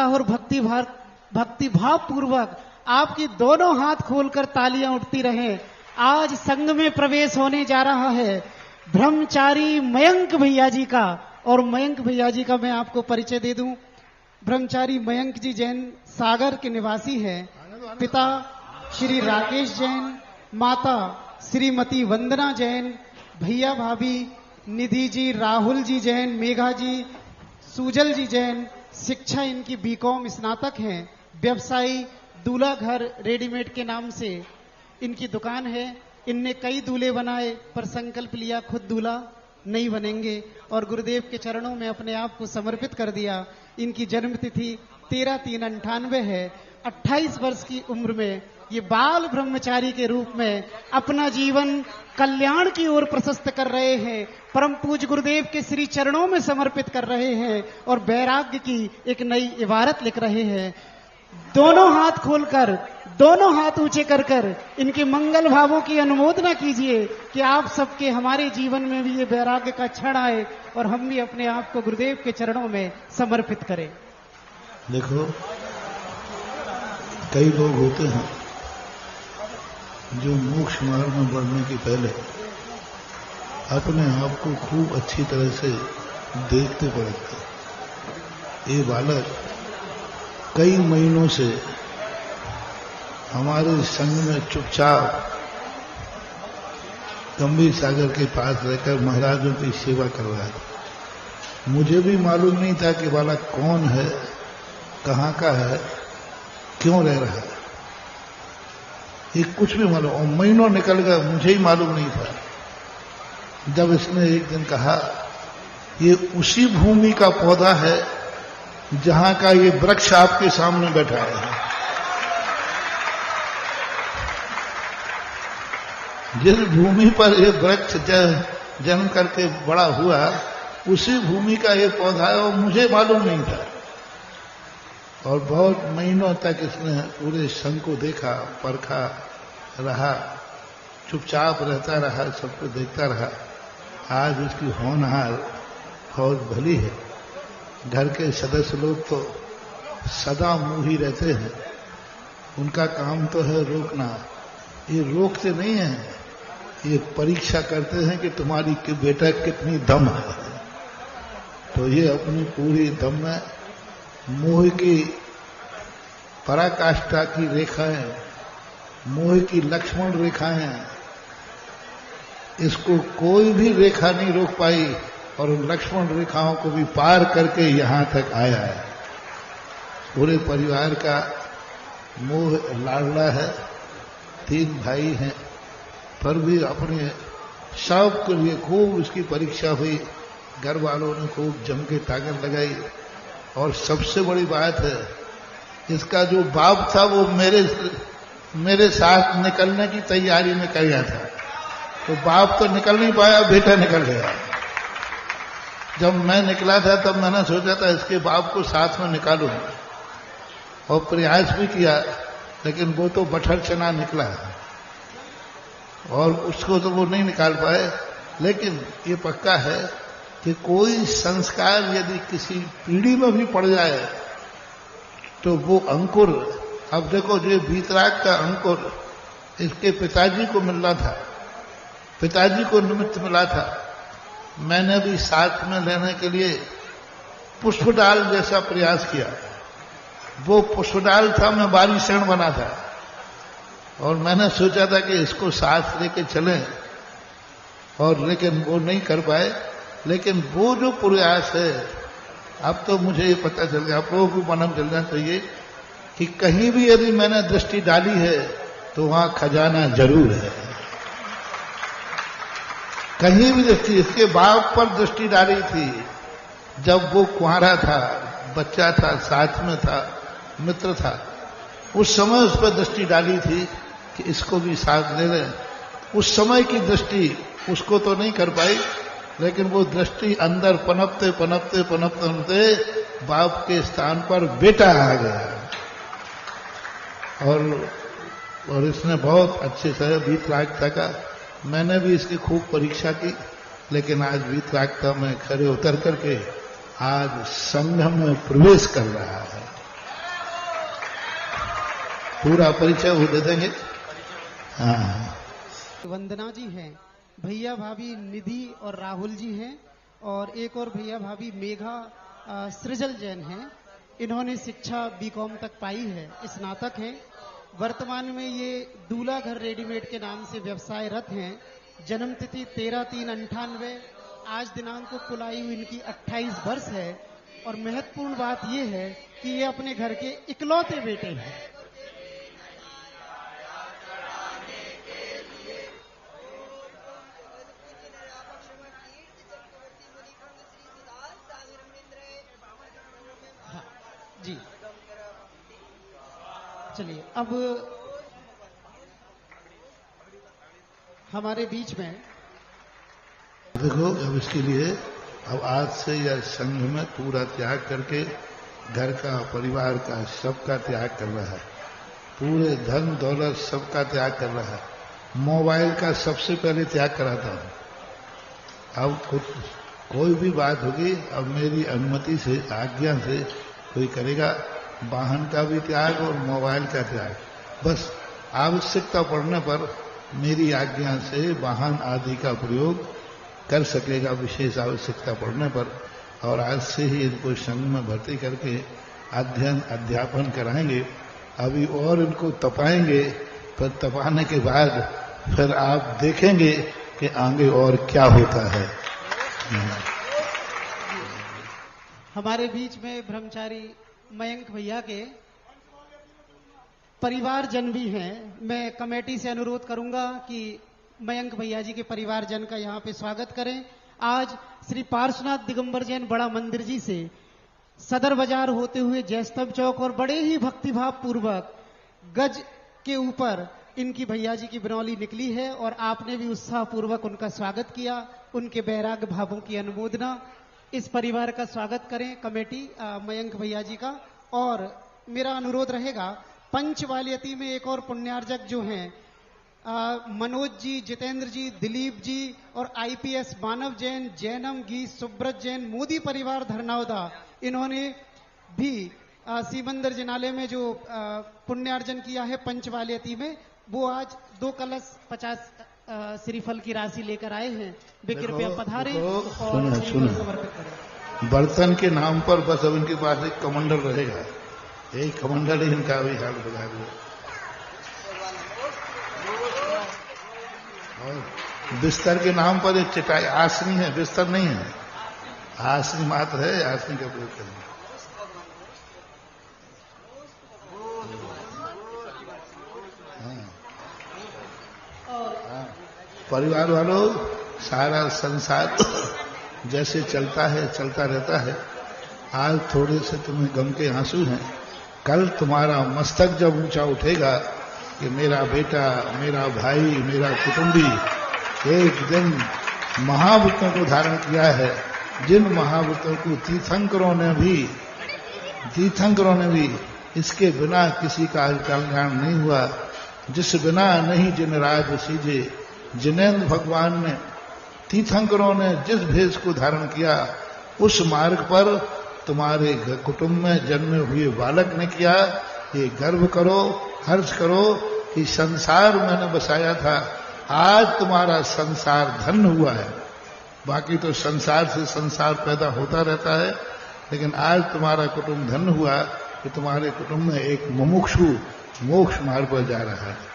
उत्साह और भक्तिभाव पूर्वक आपकी दोनों हाथ खोलकर तालियां उठती रहें। आज संघ में प्रवेश होने जा रहा है ब्रह्मचारी मयंक भैया जी का, और मयंक भैया जी का मैं आपको परिचय दे दूं। ब्रह्मचारी मयंक जी जैन सागर के निवासी हैं। पिता श्री राकेश जैन, माता श्रीमती वंदना जैन, भैया भाभी निधि जी, राहुल जी जैन, मेघा जी, सुजल जी जैन। शिक्षा इनकी बीकॉम स्नातक हैं। व्यवसायी दूल्हा घर रेडीमेड के नाम से इनकी दुकान है। इनने कई दूल्हे बनाए पर संकल्प लिया खुद दूल्हा नहीं बनेंगे और गुरुदेव के चरणों में अपने आप को समर्पित कर दिया। इनकी जन्म तिथि 13/3/98 है। 28 वर्ष की उम्र में ये बाल ब्रह्मचारी के रूप में अपना जीवन कल्याण की ओर प्रशस्त कर रहे हैं। परम पूज्य गुरुदेव के श्री चरणों में समर्पित कर रहे हैं और वैराग्य की एक नई इबारत लिख रहे हैं। दोनों हाथ खोलकर, दोनों हाथ ऊंचे कर कर इनके मंगल भावों की अनुमोदना कीजिए कि आप सबके हमारे जीवन में भी ये वैराग्य का क्षण आए और हम भी अपने आप को गुरुदेव के चरणों में समर्पित करें। देखो, कई लोग होते हैं जो मोक्ष मार्ग में बढ़ने के पहले अपने आप को खूब अच्छी तरह से देखते पड़ते। ये बालक कई महीनों से हमारे संघ में चुपचाप गंभीर सागर के पास रहकर महाराजों की सेवा कर रहा है। मुझे भी मालूम नहीं था कि बालक कौन है, कहाँ का है, क्यों रह रहा है, ये कुछ भी मालूम। और महीनों निकल गए, मुझे ही मालूम नहीं था। जब इसने एक दिन कहा ये उसी भूमि का पौधा है जहां का ये वृक्ष आपके सामने बैठा है। जिस भूमि पर ये वृक्ष जन्म करके बड़ा हुआ उसी भूमि का ये पौधा है, और मुझे मालूम नहीं था। और बहुत महीनों तक इसने पूरे संघ को देखा, परखा रहा, चुपचाप रहता रहा, सबको देखता रहा। आज उसकी होनहार फौज भली है। घर के सदस्य लोग तो सदा मुंह ही रहते हैं, उनका काम तो है रोकना। ये रोकते नहीं है, ये परीक्षा करते हैं कि तुम्हारी बेटा कितनी दम है। तो ये अपनी पूरी दम में मोह की पराकाष्ठा की रेखाएं, मोह की लक्ष्मण रेखाएं, इसको कोई भी रेखा नहीं रोक पाई और उन लक्ष्मण रेखाओं को भी पार करके यहां तक आया है। पूरे परिवार का मोह लाडला है। 3 भाई हैं, पर भी अपने शौक के लिए खूब उसकी परीक्षा हुई। घर वालों ने खूब जम के ताकत लगाई। और सबसे बड़ी बात है, इसका जो बाप था वो मेरे साथ निकलने की तैयारी में कर गया था। तो बाप तो निकल नहीं पाया, बेटा निकल गया। जब मैं निकला था तब मैंने सोचा था इसके बाप को साथ में निकालूं, और प्रयास भी किया, लेकिन वो तो बठर चना निकला और उसको तो वो नहीं निकाल पाए। लेकिन ये पक्का है कि कोई संस्कार यदि किसी पीढ़ी में भी पड़ जाए तो वो अंकुर, अब देखो जो वीतराग का अंकुर इसके पिताजी को मिलना था, पिताजी को निमित्त मिला था। मैंने भी साथ में लेने के लिए पुष्पडाल जैसा प्रयास किया। वो पुष्पडाल था, मैं बारिशण बना था, और मैंने सोचा था कि इसको साथ लेके चलें, और लेकिन वो नहीं कर पाए। लेकिन वो जो प्रयास है, अब तो मुझे ये पता चल गया, आप लोगों को मालूम चलना चाहिए कि कहीं भी यदि मैंने दृष्टि डाली है तो वहां खजाना जरूर है। कहीं भी दृष्टि, इसके बाप पर दृष्टि डाली थी जब वो कुंवारा था, बच्चा था, साथ में था, मित्र था, उस समय उस पर दृष्टि डाली थी कि इसको भी साथ ले लें। उस समय की दृष्टि उसको तो नहीं कर पाई, लेकिन वो दृष्टि अंदर पनपते पनपते पनपते पनपते बाप के स्थान पर बेटा आ गया। और इसने बहुत अच्छे से वीतरागता का, मैंने भी इसकी खूब परीक्षा की, लेकिन आज वीतरागता में खड़े उतर करके आज संघ में प्रवेश कर रहा है। पूरा परिचय वो दे देंगे। हाँ, वंदना जी हैं, भैया भाभी निधि और राहुल जी हैं, और एक और भैया भाभी मेघा सृजल जैन हैं। इन्होंने शिक्षा बीकॉम तक पाई है, स्नातक हैं। वर्तमान में ये दूल्हा घर रेडीमेड के नाम से व्यवसायरत हैं। जन्म तिथि 13/3/98, आज दिनांक को कुल आयु इनकी 28 वर्ष है। और महत्वपूर्ण बात यह है कि ये अपने घर के इकलौते बेटे हैं। हाँ जी, चलिए अब हमारे बीच में देखो, अब इसके लिए अब आज से यह संघ में पूरा त्याग करके घर का, परिवार का, सबका त्याग कर रहा है। पूरे धन दौलत सबका त्याग कर रहा है। मोबाइल का सबसे पहले त्याग कराता हूं। अब कुछ कोई भी बात होगी, अब मेरी अनुमति से, आज्ञा से कोई करेगा। वाहन का भी त्याग और मोबाइल का त्याग। बस आवश्यकता पड़ने पर मेरी आज्ञा से वाहन आदि का प्रयोग कर सकेगा, विशेष आवश्यकता पड़ने पर। और आज से ही इनको संघ में भर्ती करके अध्ययन अध्यापन कराएंगे। अभी और इनको तपाएंगे, फिर तपाने के बाद फिर आप देखेंगे कि आगे और क्या होता है। हमारे बीच में ब्रह्मचारी मयंक भैया के परिवारजन भी हैं। मैं कमेटी से अनुरोध करूंगा कि मयंक भैया जी के परिवारजन का यहाँ पे स्वागत करें। आज श्री पार्श्वनाथ दिगंबर जैन बड़ा मंदिर जी से सदर बाजार होते हुए जयस्तंभ चौक और बड़े ही भक्तिभाव पूर्वक गज के ऊपर इनकी भैया जी की बनौली निकली है, और आपने भी उत्साह पूर्वक उनका स्वागत किया। उनके वैराग्य भावों की अनुमोदना। इस परिवार का स्वागत करें कमेटी मयंक भैया जी का। और मेरा अनुरोध रहेगा, पंचवालियती में एक और पुण्यार्जक जो हैं मनोज जी, जितेंद्र जी, दिलीप जी और आईपीएस मानव जैन, जैनम गी, सुब्रत जैन, मोदी परिवार धरनावदा, इन्होंने भी सीमंदर जिनाले में जो पुण्यार्जन किया है पंचवालियती में, वो आज 2 कलश 50 श्रीफल की राशि लेकर आए हैं। वे कृपया पधारें और समर्पित करें। बर्तन के नाम पर बस अब इनके पास एक कमंडल रहेगा। एक कमंडल ही इनका भी हाल बजा दिया। और बिस्तर के नाम पर एक चटाई, आसनी है, बिस्तर नहीं है, आसनी मात्र है। आसनी का प्रयोग करेंगे। परिवार वालों, सारा संसार जैसे चलता है, चलता रहता है। आज थोड़े से तुम्हें गम के आंसू हैं। कल तुम्हारा मस्तक जब ऊंचा उठेगा कि मेरा बेटा, मेरा भाई, मेरा कुटुंबी एक दिन महाभूतों को धारण किया है। जिन महाभूतों को तीर्थंकरों ने भी इसके बिना किसी का कल्याण नहीं हुआ। जिस बिना नहीं जिन राज सीजे, जिनेन्द्र भगवान ने, तीर्थंकरों ने जिस भेष को धारण किया, उस मार्ग पर तुम्हारे कुटुंब में जन्मे हुए बालक ने किया। ये गर्व करो, हर्ष करो कि संसार मैंने बसाया था। आज तुम्हारा संसार धन्य हुआ है। बाकी तो संसार से संसार पैदा होता रहता है, लेकिन आज तुम्हारा कुटुंब धन्य हुआ कि तुम्हारे कुटुंब में एक मुमुक्षु मोक्ष मार्ग पर जा रहा है।